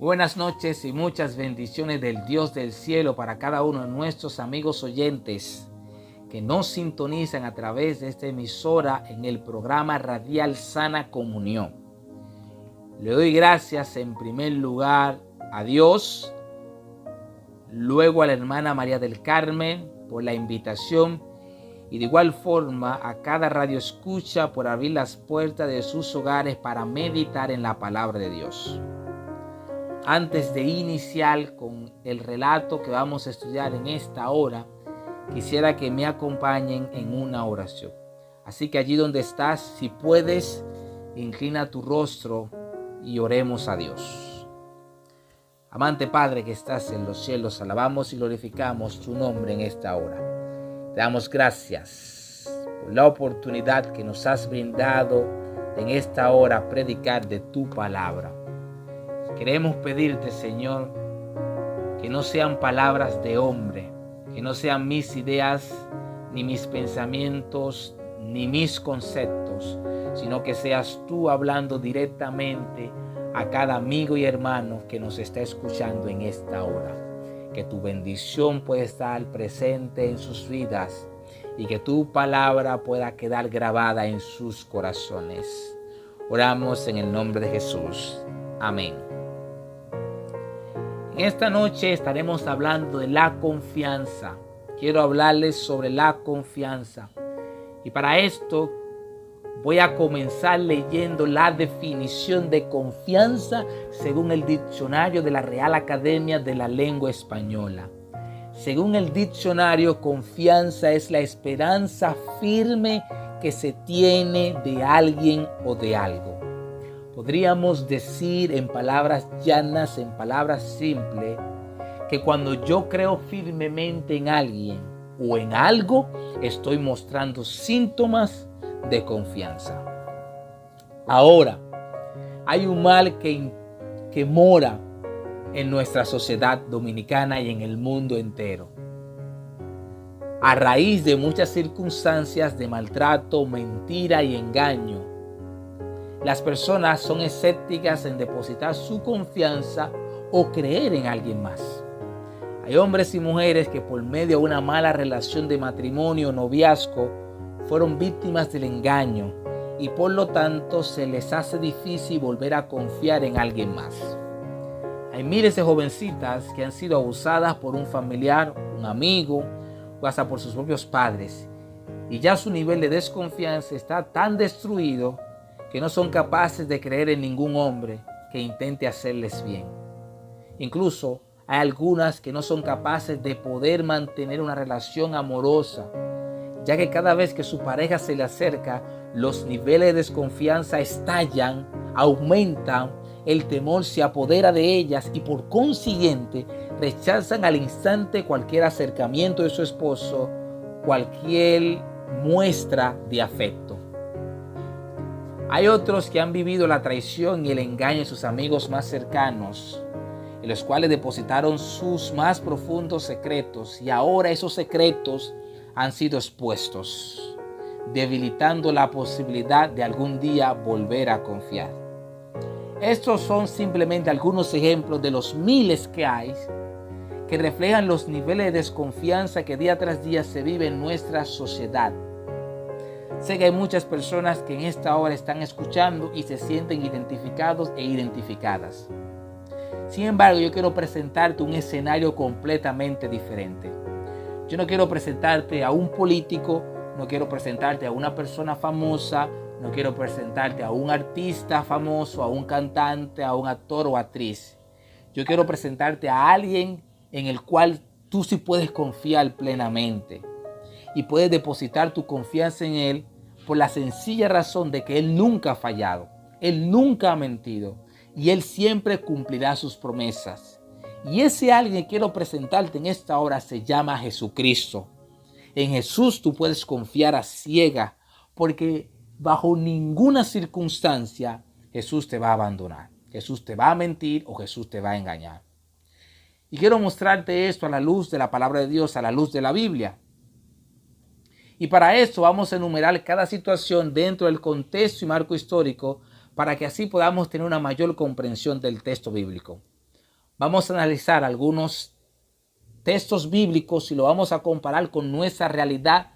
Buenas noches y muchas bendiciones del Dios del cielo para cada uno de nuestros amigos oyentes que nos sintonizan a través de esta emisora en el programa radial Sana Comunión. Le doy gracias en primer lugar a Dios, luego a la hermana María del Carmen por la invitación y de igual forma a cada radio escucha por abrir las puertas de sus hogares para meditar en la palabra de Dios. Antes de iniciar con el relato que vamos a estudiar en esta hora, quisiera que me acompañen en una oración. Así que allí donde estás, si puedes, inclina tu rostro y oremos a Dios. Amante Padre que estás en los cielos, alabamos y glorificamos tu nombre en esta hora. Te damos gracias por la oportunidad que nos has brindado en esta hora predicar de tu palabra. Queremos pedirte, Señor, que no sean palabras de hombre, que no sean mis ideas, ni mis pensamientos, ni mis conceptos, sino que seas tú hablando directamente a cada amigo y hermano que nos está escuchando en esta hora. Que tu bendición pueda estar presente en sus vidas y que tu palabra pueda quedar grabada en sus corazones. Oramos en el nombre de Jesús. Amén. En esta noche estaremos hablando de la confianza. Quiero hablarles sobre la confianza. Y para esto voy a comenzar leyendo la definición de confianza según el diccionario de la Real Academia de la Lengua Española. Según el diccionario, confianza es la esperanza firme que se tiene de alguien o de algo. Podríamos decir en palabras llanas, en palabras simples, que cuando yo creo firmemente en alguien o en algo, estoy mostrando síntomas de confianza. Ahora, hay un mal que mora en nuestra sociedad dominicana y en el mundo entero. A raíz de muchas circunstancias de maltrato, mentira y engaño, las personas son escépticas en depositar su confianza o creer en alguien más. Hay hombres y mujeres que por medio de una mala relación de matrimonio o noviazgo fueron víctimas del engaño y por lo tanto se les hace difícil volver a confiar en alguien más. Hay miles de jovencitas que han sido abusadas por un familiar, un amigo o hasta por sus propios padres y ya su nivel de desconfianza está tan destruido que no son capaces de creer en ningún hombre que intente hacerles bien. Incluso hay algunas que no son capaces de poder mantener una relación amorosa, ya que cada vez que su pareja se le acerca, los niveles de desconfianza estallan, aumentan, el temor se apodera de ellas y por consiguiente rechazan al instante cualquier acercamiento de su esposo, cualquier muestra de afecto. Hay otros que han vivido la traición y el engaño de sus amigos más cercanos, en los cuales depositaron sus más profundos secretos y ahora esos secretos han sido expuestos, debilitando la posibilidad de algún día volver a confiar. Estos son simplemente algunos ejemplos de los miles que hay que reflejan los niveles de desconfianza que día tras día se vive en nuestra sociedad. Sé que hay muchas personas que en esta hora están escuchando y se sienten identificados e identificadas. Sin embargo, yo quiero presentarte un escenario completamente diferente. Yo no quiero presentarte a un político, no quiero presentarte a una persona famosa, no quiero presentarte a un artista famoso, a un cantante, a un actor o actriz. Yo quiero presentarte a alguien en el cual tú sí puedes confiar plenamente y puedes depositar tu confianza en él por la sencilla razón de que él nunca ha fallado, él nunca ha mentido y él siempre cumplirá sus promesas. Y ese alguien que quiero presentarte en esta hora se llama Jesucristo. En Jesús tú puedes confiar a ciega porque bajo ninguna circunstancia Jesús te va a abandonar, Jesús te va a mentir o Jesús te va a engañar. Y quiero mostrarte esto a la luz de la palabra de Dios, a la luz de la Biblia. Y para eso vamos a enumerar cada situación dentro del contexto y marco histórico para que así podamos tener una mayor comprensión del texto bíblico. vamos a analizar algunos textos bíblicos y lo vamos a comparar con nuestra realidad.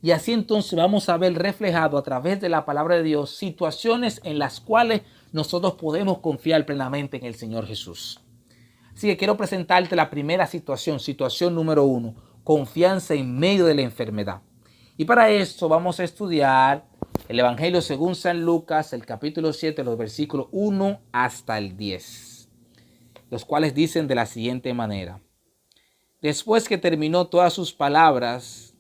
Y así entonces vamos a ver reflejado a través de la palabra de Dios situaciones en las cuales nosotros podemos confiar plenamente en el Señor Jesús. Así que quiero presentarte la primera situación número 1, confianza en medio de la enfermedad. Y para esto vamos a estudiar el Evangelio según San Lucas, el capítulo 7, los versículos 1 hasta el 10, los cuales dicen de la siguiente manera. Después que terminó todas sus palabras,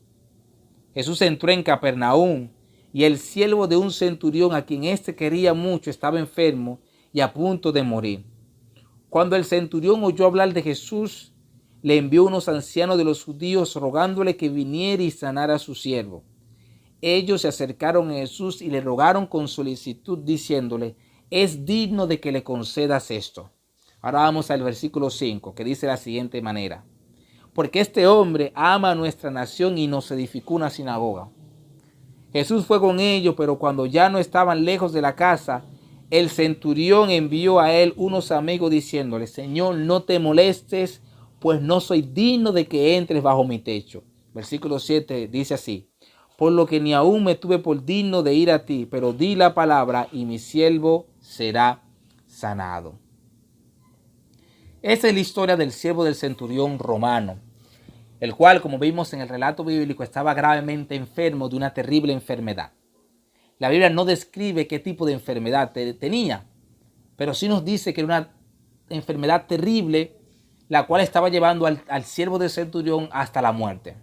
Jesús entró en Capernaum y el siervo de un centurión a quien éste quería mucho estaba enfermo y a punto de morir. Cuando el centurión oyó hablar de Jesús, le envió unos ancianos de los judíos rogándole que viniera y sanara a su siervo. Ellos se acercaron a Jesús y le rogaron con solicitud diciéndole, es digno de que le concedas esto. Ahora vamos al versículo 5, que dice de la siguiente manera. Porque este hombre ama a nuestra nación y nos edificó una sinagoga. Jesús fue con ellos, pero cuando ya no estaban lejos de la casa, el centurión envió a él unos amigos diciéndole, Señor, no te molestes, pues no soy digno de que entres bajo mi techo. Versículo 7 dice así, por lo que ni aún me tuve por digno de ir a ti, pero di la palabra y mi siervo será sanado. Esa es la historia del siervo del centurión romano, el cual, como vimos en el relato bíblico, estaba gravemente enfermo de una terrible enfermedad. La Biblia no describe qué tipo de enfermedad tenía, pero sí nos dice que era una enfermedad terrible, la cual estaba llevando al siervo del centurión hasta la muerte.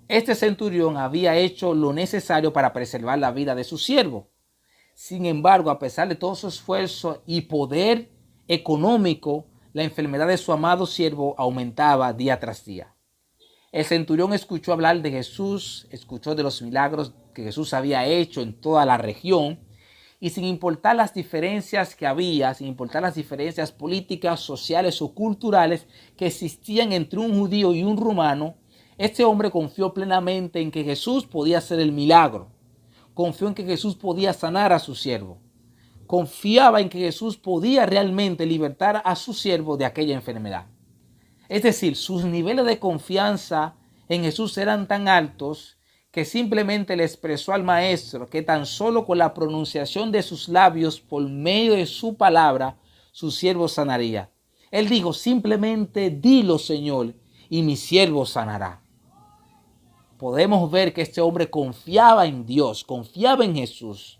Este centurión había hecho lo necesario para preservar la vida de su siervo. Sin embargo, a pesar de todo su esfuerzo y poder económico, la enfermedad de su amado siervo aumentaba día tras día. El centurión escuchó hablar de Jesús, escuchó de los milagros que Jesús había hecho en toda la región, y sin importar las diferencias que había, sin importar las diferencias políticas, sociales o culturales que existían entre un judío y un romano, este hombre confió plenamente en que Jesús podía hacer el milagro. Confió en que Jesús podía sanar a su siervo. Confiaba en que Jesús podía realmente libertar a su siervo de aquella enfermedad. Es decir, sus niveles de confianza en Jesús eran tan altos que simplemente le expresó al maestro que tan solo con la pronunciación de sus labios por medio de su palabra, su siervo sanaría. Él dijo, simplemente dilo, Señor, y mi siervo sanará. Podemos ver que este hombre confiaba en Dios, confiaba en Jesús.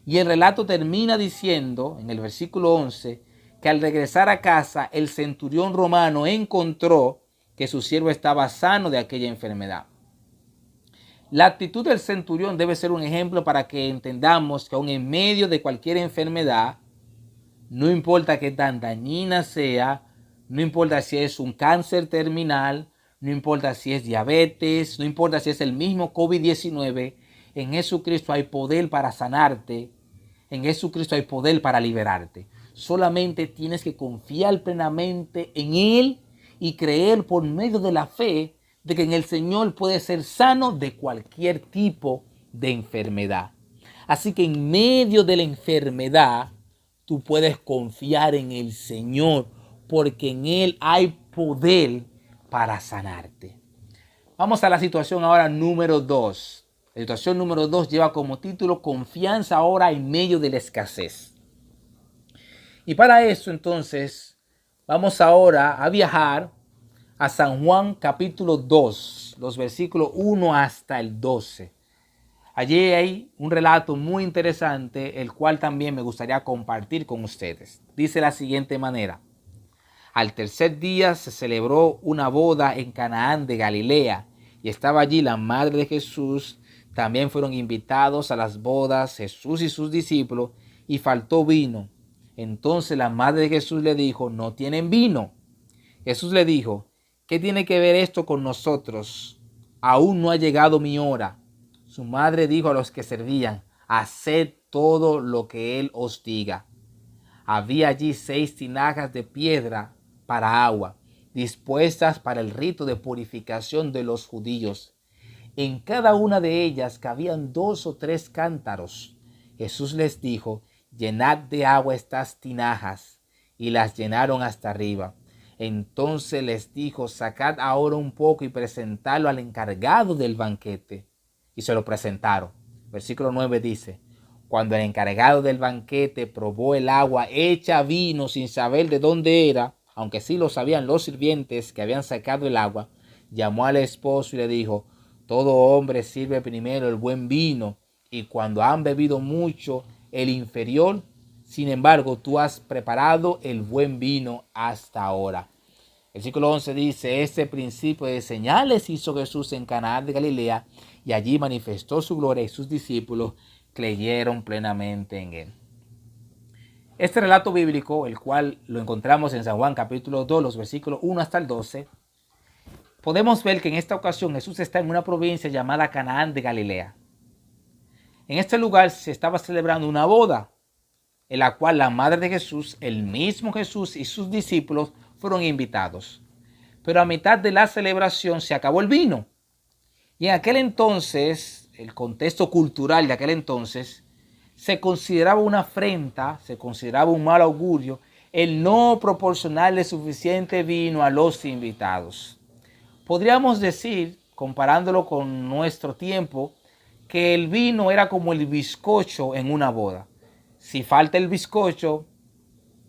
Y el relato termina diciendo, en el versículo 11, que al regresar a casa, el centurión romano encontró que su siervo estaba sano de aquella enfermedad. La actitud del centurión debe ser un ejemplo para que entendamos que aun en medio de cualquier enfermedad, no importa qué tan dañina sea, no importa si es un cáncer terminal, no importa si es diabetes, no importa si es el mismo COVID-19, en Jesucristo hay poder para sanarte, en Jesucristo hay poder para liberarte. Solamente tienes que confiar plenamente en Él y creer por medio de la fe de que en el Señor puedes ser sano de cualquier tipo de enfermedad. Así que en medio de la enfermedad, tú puedes confiar en el Señor porque en Él hay poder para sanarte. Vamos a la situación ahora número 2. La situación número 2 lleva como título confianza ahora en medio de la escasez. Y para eso entonces vamos ahora a viajar a San Juan capítulo 2, los versículos 1 hasta el 12. Allí hay un relato muy interesante, el cual también me gustaría compartir con ustedes. Dice de la siguiente manera. Al tercer día se celebró una boda en Canaán de Galilea y estaba allí la madre de Jesús. También fueron invitados a las bodas Jesús y sus discípulos y faltó vino. Entonces la madre de Jesús le dijo, no tienen vino. Jesús le dijo, ¿qué tiene que ver esto con nosotros? Aún no ha llegado mi hora. Su madre dijo a los que servían, haced todo lo que él os diga. Había allí 6 tinajas de piedra para agua, dispuestas para el rito de purificación de los judíos. En cada una de ellas cabían 2 o 3 cántaros. Jesús les dijo, llenad de agua estas tinajas. y las llenaron hasta arriba. Entonces les dijo: sacad ahora un poco y presentadlo al encargado del banquete. Y se lo presentaron. Versículo 9 dice: cuando el encargado del banquete probó el agua hecha vino sin saber de dónde era, aunque sí lo sabían los sirvientes que habían sacado el agua, llamó al esposo y le dijo: todo hombre sirve primero el buen vino, y cuando han bebido mucho, el inferior. Sin embargo, tú has preparado el buen vino hasta ahora. El versículo 11 dice: este principio de señales hizo Jesús en Caná de Galilea, y allí manifestó su gloria, y sus discípulos creyeron plenamente en él. Este relato bíblico, el cual lo encontramos en San Juan capítulo 2, los versículos 1 hasta el 12, podemos ver que en esta ocasión Jesús está en una provincia llamada Canaán de Galilea. En este lugar se estaba celebrando una boda, en la cual la madre de Jesús, el mismo Jesús y sus discípulos fueron invitados. Pero a mitad de la celebración se acabó el vino. Y en aquel entonces, el contexto cultural de aquel entonces, se consideraba una afrenta, se consideraba un mal augurio el no proporcionarle suficiente vino a los invitados. Podríamos decir, comparándolo con nuestro tiempo, que el vino era como el bizcocho en una boda. Si falta el bizcocho,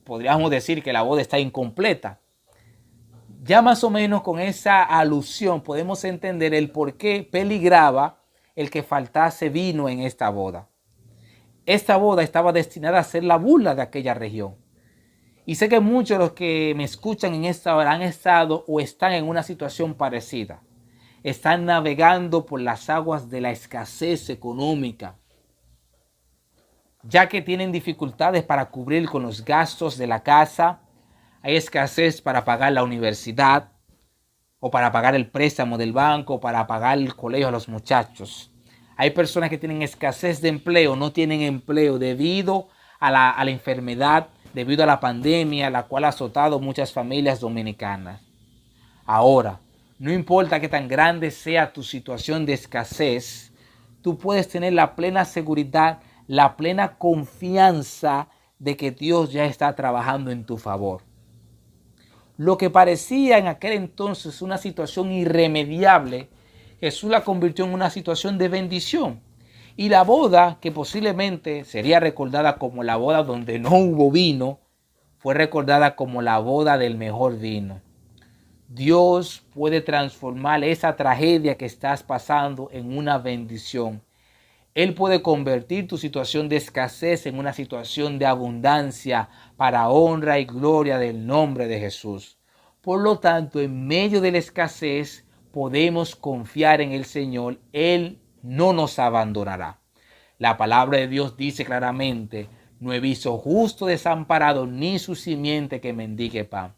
podríamos decir que la boda está incompleta. Ya más o menos con esa alusión podemos entender el por qué peligraba el que faltase vino en esta boda. Esta boda estaba destinada a ser la burla de aquella región. Y sé que muchos de los que me escuchan en esta hora han estado o están en una situación parecida. Están navegando por las aguas de la escasez económica, ya que tienen dificultades para cubrir con los gastos de la casa. Hay escasez para pagar la universidad, o para pagar el préstamo del banco, para pagar el colegio a los muchachos. Hay personas que tienen escasez de empleo, no tienen empleo debido a la enfermedad, debido a la pandemia, la cual ha azotado muchas familias dominicanas. Ahora, no importa qué tan grande sea tu situación de escasez, tú puedes tener la plena seguridad, la plena confianza de que Dios ya está trabajando en tu favor. Lo que parecía en aquel entonces una situación irremediable, Jesús la convirtió en una situación de bendición. Y la boda, que posiblemente sería recordada como la boda donde no hubo vino, fue recordada como la boda del mejor vino. Dios puede transformar esa tragedia que estás pasando en una bendición. Él puede convertir tu situación de escasez en una situación de abundancia para honra y gloria del nombre de Jesús. Por lo tanto, en medio de la escasez podemos confiar en el Señor. Él no nos abandonará. La palabra de Dios dice claramente: no he visto justo desamparado ni su simiente que mendigue pan.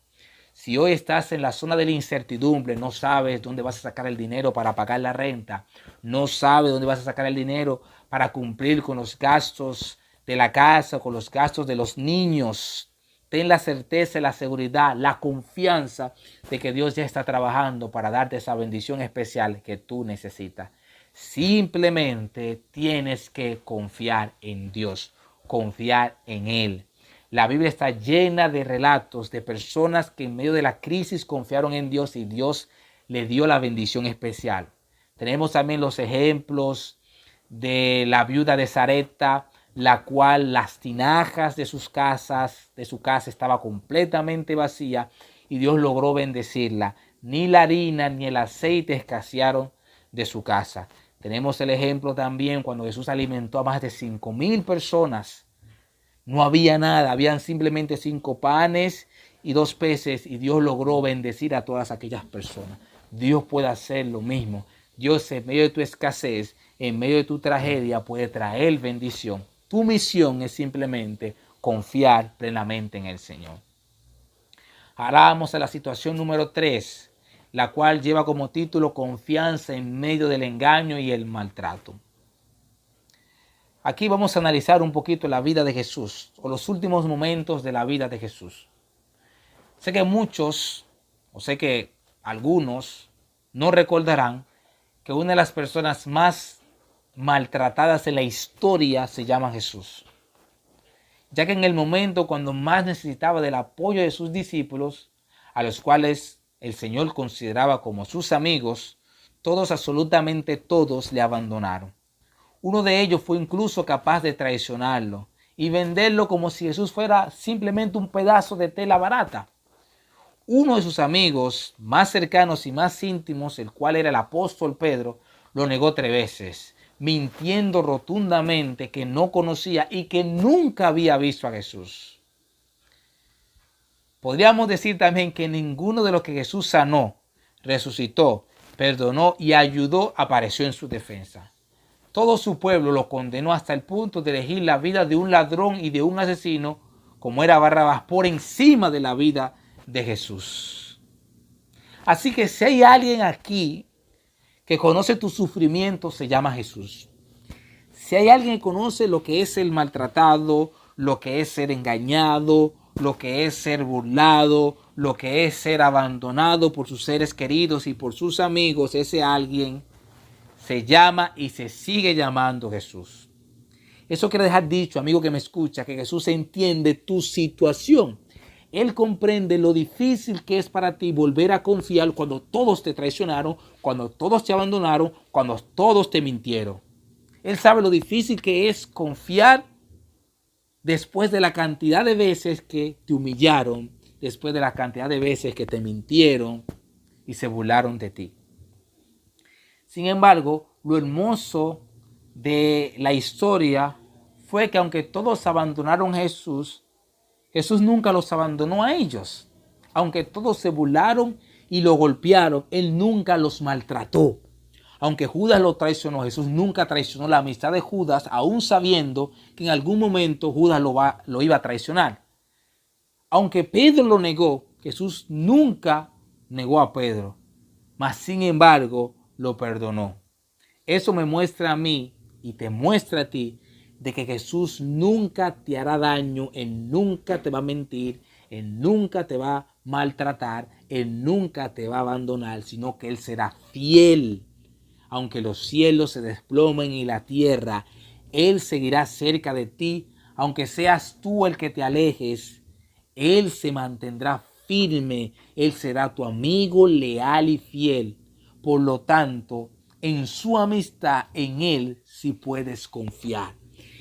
Si hoy estás en la zona de la incertidumbre, no sabes dónde vas a sacar el dinero para pagar la renta, no sabes dónde vas a sacar el dinero para cumplir con los gastos de la casa, con los gastos de los niños, ten la certeza, la seguridad, la confianza de que Dios ya está trabajando para darte esa bendición especial que tú necesitas. Simplemente tienes que confiar en Dios, confiar en Él. La Biblia está llena de relatos de personas que en medio de la crisis confiaron en Dios y Dios le dio la bendición especial. Tenemos también los ejemplos de la viuda de Sarepta, la cual las tinajas de su casa estaba completamente vacía y Dios logró bendecirla. Ni la harina ni el aceite escasearon de su casa. Tenemos el ejemplo también cuando Jesús alimentó a más de 5,000 personas. No había nada, habían simplemente 5 panes y 2 peces y Dios logró bendecir a todas aquellas personas. Dios puede hacer lo mismo. Dios, en medio de tu escasez, en medio de tu tragedia, puede traer bendición. Tu misión es simplemente confiar plenamente en el Señor. Ahora vamos a la situación número 3, la cual lleva como título Confianza en medio del engaño y el maltrato. Aquí vamos a analizar un poquito la vida de Jesús, o los últimos momentos de la vida de Jesús. Sé que muchos, o sé que algunos, no recordarán que una de las personas más maltratadas en la historia se llama Jesús. ya que en el momento cuando más necesitaba del apoyo de sus discípulos, a los cuales el Señor consideraba como sus amigos, todos, absolutamente todos, le abandonaron. Uno de ellos fue incluso capaz de traicionarlo y venderlo como si Jesús fuera simplemente un pedazo de tela barata. Uno de sus amigos más cercanos y más íntimos, el cual era el apóstol Pedro, lo negó 3 veces, mintiendo rotundamente que no conocía y que nunca había visto a Jesús. Podríamos decir también que ninguno de los que Jesús sanó, resucitó, perdonó y ayudó apareció en su defensa. Todo su pueblo lo condenó hasta el punto de elegir la vida de un ladrón y de un asesino, como era Barrabás, por encima de la vida de Jesús. Así que si hay alguien aquí que conoce tu sufrimiento, se llama Jesús. Si hay alguien que conoce lo que es ser maltratado, lo que es ser engañado, lo que es ser burlado, lo que es ser abandonado por sus seres queridos y por sus amigos, ese alguien se llama y se sigue llamando Jesús. Eso quiere dejar dicho, amigo que me escucha, que Jesús entiende tu situación. Él comprende lo difícil que es para ti volver a confiar cuando todos te traicionaron, cuando todos te abandonaron, cuando todos te mintieron. Él sabe lo difícil que es confiar después de la cantidad de veces que te humillaron, después de la cantidad de veces que te mintieron y se burlaron de ti. Sin embargo, lo hermoso de la historia fue que aunque todos abandonaron a Jesús, Jesús nunca los abandonó a ellos. Aunque todos se burlaron y lo golpearon, Él nunca los maltrató. Aunque Judas lo traicionó, Jesús nunca traicionó la amistad de Judas, aún sabiendo que en algún momento Judas lo iba a traicionar. Aunque Pedro lo negó, Jesús nunca negó a Pedro, mas sin embargo lo perdonó. Eso me muestra a mí y te muestra a ti de que Jesús nunca te hará daño, Él nunca te va a mentir, Él nunca te va a maltratar, Él nunca te va a abandonar, sino que Él será fiel. Aunque los cielos se desplomen y la tierra, Él seguirá cerca de ti. Aunque seas tú el que te alejes, Él se mantendrá firme. Él será tu amigo leal y fiel. Por lo tanto, en su amistad, en Él sí puedes confiar.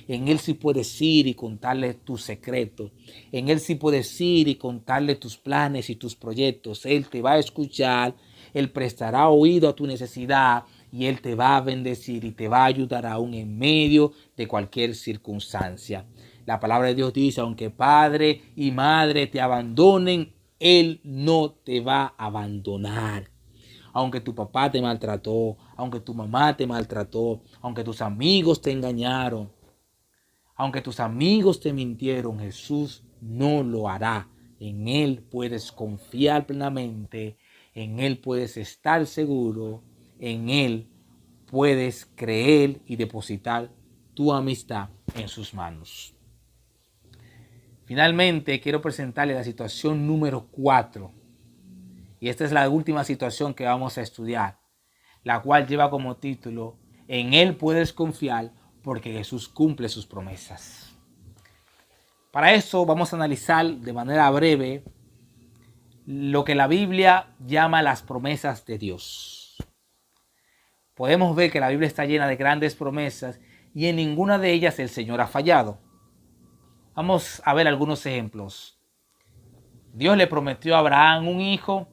En Él sí puedes ir y contarle tus secretos. En Él sí puedes ir y contarle tus planes y tus proyectos. Él te va a escuchar. Él prestará oído a tu necesidad y Él te va a bendecir y te va a ayudar aún en medio de cualquier circunstancia. La palabra de Dios dice, aunque padre y madre te abandonen, Él no te va a abandonar. Aunque tu papá te maltrató, aunque tu mamá te maltrató, aunque tus amigos te engañaron, aunque tus amigos te mintieron, Jesús no lo hará. En Él puedes confiar plenamente, en Él puedes estar seguro, en Él puedes creer y depositar tu amistad en sus manos. Finalmente, quiero presentarle la situación número 4. Y esta es la última situación que vamos a estudiar, la cual lleva como título, en Él puedes confiar porque Jesús cumple sus promesas. Para eso vamos a analizar de manera breve lo que la Biblia llama las promesas de Dios. Podemos ver que la Biblia está llena de grandes promesas y en ninguna de ellas el Señor ha fallado. Vamos a ver algunos ejemplos. Dios le prometió a Abraham un hijo,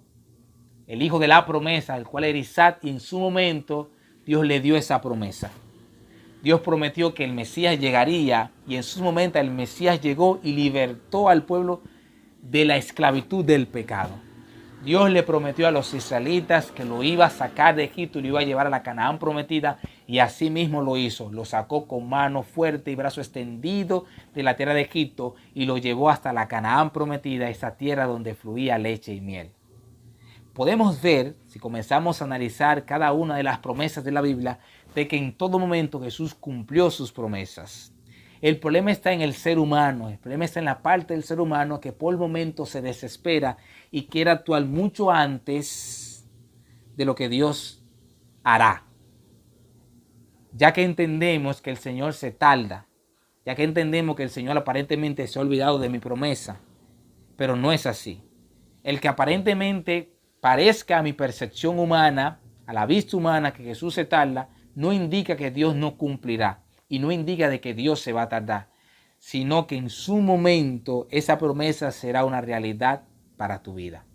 el hijo de la promesa, el cual era Isaac, y en su momento Dios le dio esa promesa. Dios prometió que el Mesías llegaría y en su momento el Mesías llegó y libertó al pueblo de la esclavitud del pecado. Dios le prometió a los israelitas que lo iba a sacar de Egipto y lo iba a llevar a la Canaán prometida y así mismo lo hizo. Lo sacó con mano fuerte y brazo extendido de la tierra de Egipto y lo llevó hasta la Canaán prometida, esa tierra donde fluía leche y miel. Podemos ver, si comenzamos a analizar cada una de las promesas de la Biblia, de que en todo momento Jesús cumplió sus promesas. El problema está en el ser humano, el problema está en la parte del ser humano que por el momento se desespera y quiere actuar mucho antes de lo que Dios hará. Ya que entendemos que el Señor se tarda, ya que entendemos que el Señor aparentemente se ha olvidado de mi promesa, pero no es así. El que aparentemente parezca a mi percepción humana, a la vista humana, que Jesús se tarda, no indica que Dios no cumplirá y no indica de que Dios se va a tardar, sino que en su momento esa promesa será una realidad para tu vida.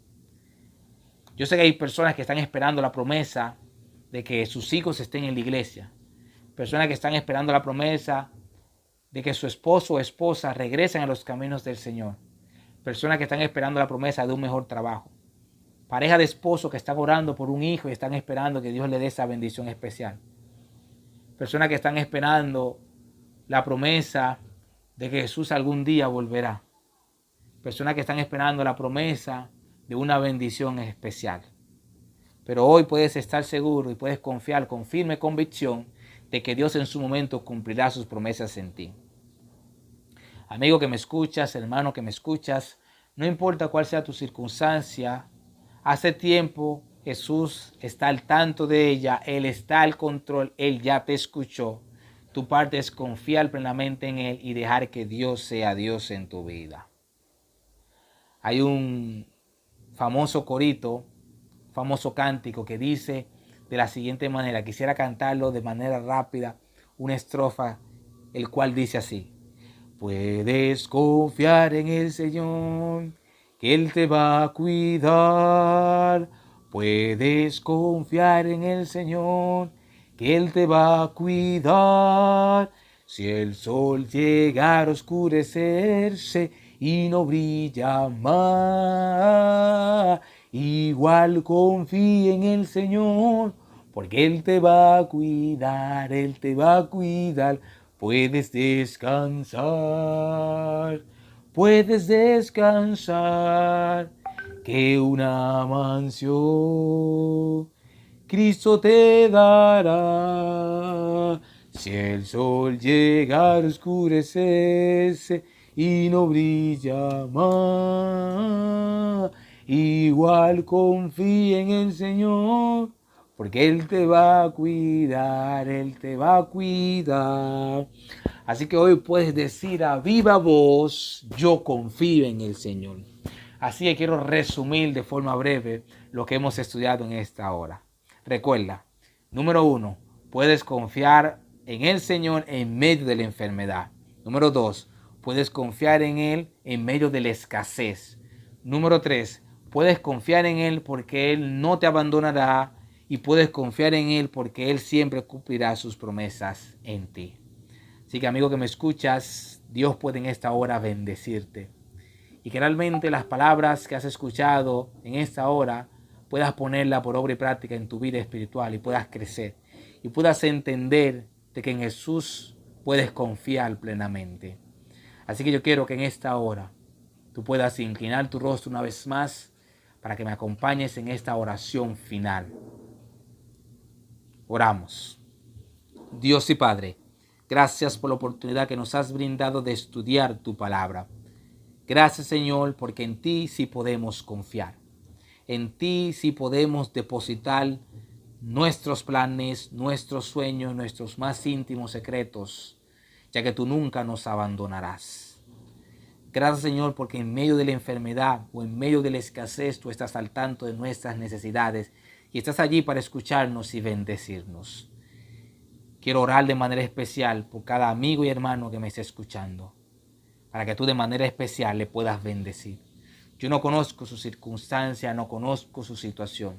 Yo sé que hay personas que están esperando la promesa de que sus hijos estén en la iglesia, personas que están esperando la promesa de que su esposo o esposa regresen a los caminos del Señor, personas que están esperando la promesa de un mejor trabajo, pareja de esposos que están orando por un hijo y están esperando que Dios le dé esa bendición especial, personas que están esperando la promesa de que Jesús algún día volverá, personas que están esperando la promesa de una bendición especial. Pero hoy puedes estar seguro y puedes confiar con firme convicción de que Dios en su momento cumplirá sus promesas en ti. Amigo que me escuchas, hermano que me escuchas, no importa cuál sea tu circunstancia, hace tiempo Jesús está al tanto de ella, Él está al control, Él ya te escuchó. Tu parte es confiar plenamente en Él y dejar que Dios sea Dios en tu vida. Hay un famoso corito, famoso cántico que dice de la siguiente manera, quisiera cantarlo de manera rápida, una estrofa, el cual dice así: puedes confiar en el Señor, que Él te va a cuidar. Puedes confiar en el Señor, que Él te va a cuidar. Si el sol llegara a oscurecerse y no brilla más, igual confía en el Señor, porque Él te va a cuidar, Él te va a cuidar. Puedes descansar, que una mansión Cristo te dará. Si el sol llega a oscurecerse y no brilla más, igual confía en el Señor, porque Él te va a cuidar, Él te va a cuidar. Así que hoy puedes decir a viva voz, yo confío en el Señor. Así que quiero resumir de forma breve lo que hemos estudiado en esta hora. Recuerda, número 1, puedes confiar en el Señor en medio de la enfermedad. Número 2, puedes confiar en Él en medio de la escasez. Número 3, puedes confiar en Él porque Él no te abandonará y puedes confiar en Él porque Él siempre cumplirá sus promesas en ti. Así que amigo que me escuchas, Dios puede en esta hora bendecirte. Y que realmente las palabras que has escuchado en esta hora puedas ponerla por obra y práctica en tu vida espiritual y puedas crecer. Y puedas entender de que en Jesús puedes confiar plenamente. Así que yo quiero que en esta hora tú puedas inclinar tu rostro una vez más para que me acompañes en esta oración final. Oramos. Dios y Padre, gracias por la oportunidad que nos has brindado de estudiar tu palabra. Gracias, Señor, porque en ti sí podemos confiar. En ti sí podemos depositar nuestros planes, nuestros sueños, nuestros más íntimos secretos, ya que tú nunca nos abandonarás. Gracias, Señor, porque en medio de la enfermedad o en medio de la escasez tú estás al tanto de nuestras necesidades y estás allí para escucharnos y bendecirnos. Quiero orar de manera especial por cada amigo y hermano que me esté escuchando, para que tú de manera especial le puedas bendecir. Yo no conozco su circunstancia, no conozco su situación.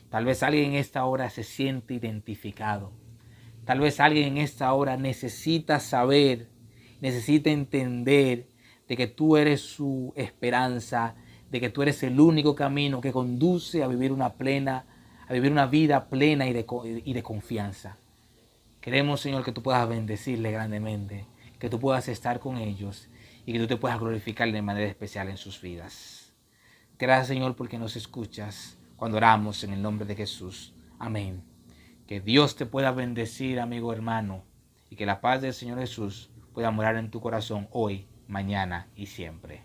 Tal vez alguien en esta hora se siente identificado. Tal vez alguien en esta hora necesita saber, necesita entender de que tú eres su esperanza, de que tú eres el único camino que conduce a vivir una vida plena y de confianza. Queremos, Señor, que tú puedas bendecirle grandemente, que tú puedas estar con ellos y que tú te puedas glorificar de manera especial en sus vidas. Gracias, Señor, porque nos escuchas cuando oramos en el nombre de Jesús. Amén. Que Dios te pueda bendecir, amigo, hermano, y que la paz del Señor Jesús pueda morar en tu corazón hoy, mañana y siempre.